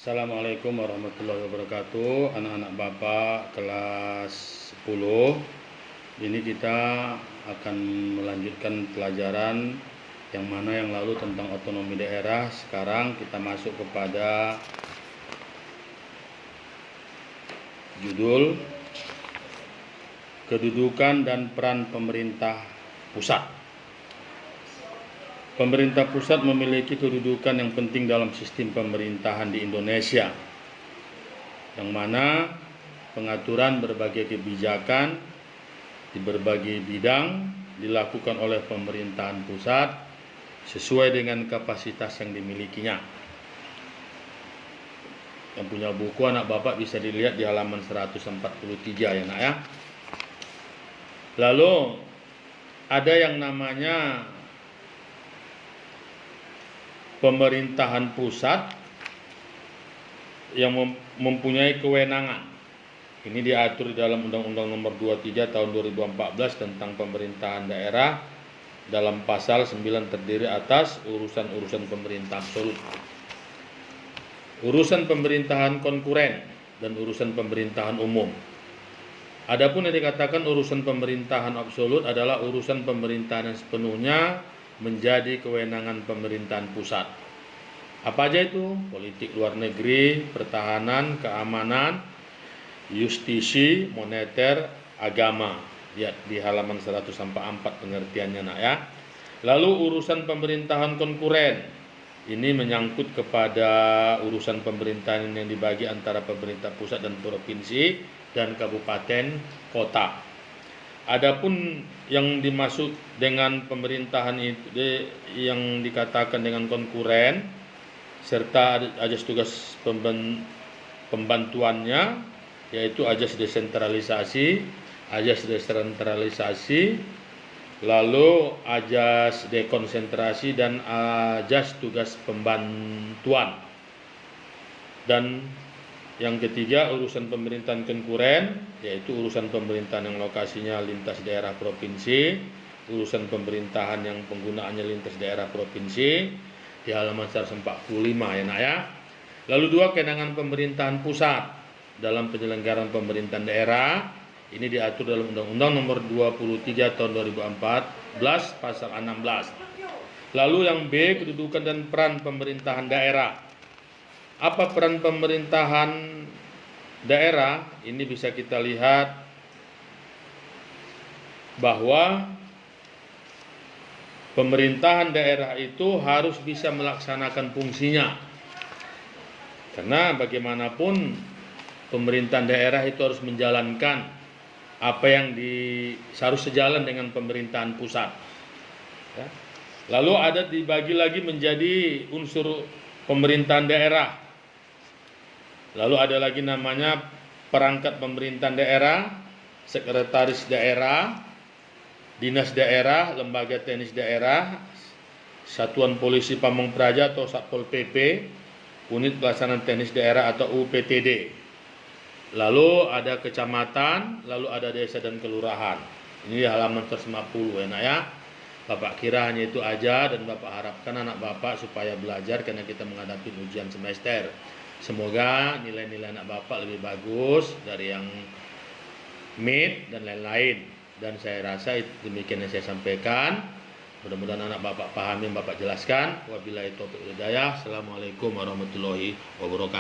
Assalamualaikum warahmatullahi wabarakatuh. Anak-anak Bapak kelas 10. Ini kita akan melanjutkan pelajaran yang mana yang lalu tentang otonomi daerah. Sekarang kita masuk kepada judul kedudukan dan peran pemerintah pusat. Pemerintah pusat memiliki kedudukan yang penting dalam sistem pemerintahan di Indonesia, yang mana pengaturan berbagai kebijakan di berbagai bidang dilakukan oleh pemerintahan pusat sesuai dengan kapasitas yang dimilikinya. Yang punya buku anak Bapak bisa dilihat di halaman 143 ya nak ya. Lalu ada yang namanya pemerintahan pusat yang mempunyai kewenangan. Ini diatur di dalam Undang-Undang Nomor 23 Tahun 2014 tentang pemerintahan daerah dalam pasal 9 terdiri atas urusan-urusan pemerintah absolut, urusan pemerintahan konkuren, dan urusan pemerintahan umum. Adapun yang dikatakan urusan pemerintahan absolut adalah urusan pemerintahan yang sepenuhnya menjadi kewenangan pemerintahan pusat. Apa aja itu? Politik luar negeri, pertahanan, keamanan, justisi, moneter, agama. Lihat di halaman 104 pengertiannya nak ya. Lalu urusan pemerintahan konkuren. Ini menyangkut kepada urusan pemerintahan yang dibagi antara pemerintah pusat dan provinsi dan kabupaten kota. Adapun yang dimaksud dengan pemerintahan itu yang dikatakan dengan konkuren serta ajas tugas pembantuannya, yaitu ajas desentralisasi, lalu ajas dekonsentrasi dan ajas tugas pembantuan. Dan yang ketiga, urusan pemerintahan konkuren, yaitu urusan pemerintahan yang lokasinya lintas daerah provinsi, urusan pemerintahan yang penggunaannya lintas daerah provinsi, di halaman 145 ya nak ya. Lalu dua, kewenangan pemerintahan pusat dalam penyelenggaraan pemerintahan daerah. Ini diatur dalam Undang-Undang Nomor 23 Tahun 2014 Pasal 16. Lalu yang B, kedudukan dan peran pemerintahan daerah. Apa peran pemerintahan daerah? Ini bisa kita lihat bahwa pemerintahan daerah itu harus bisa melaksanakan fungsinya. Karena bagaimanapun pemerintahan daerah itu harus menjalankan apa yang harus sejalan dengan pemerintahan pusat. Ya. Lalu ada dibagi lagi menjadi unsur pemerintahan daerah. Lalu ada lagi namanya perangkat pemerintahan daerah, sekretaris daerah, dinas daerah, lembaga teknis daerah, satuan polisi pamong praja atau satpol pp, unit pelaksanaan teknis daerah atau UPTD. Lalu ada kecamatan, lalu ada desa dan kelurahan. Ini di halaman 150 enak ya. Bapak kira hanya itu aja, dan Bapak harapkan anak Bapak supaya belajar karena kita menghadapi ujian semester. Semoga nilai-nilai anak Bapak lebih bagus dari yang MIT dan lain-lain. Dan saya rasa demikian yang saya sampaikan. Mudah-mudahan anak Bapak pahami yang Bapak jelaskan. Wabillahi taufiq wal hidayah. Assalamualaikum warahmatullahi wabarakatuh.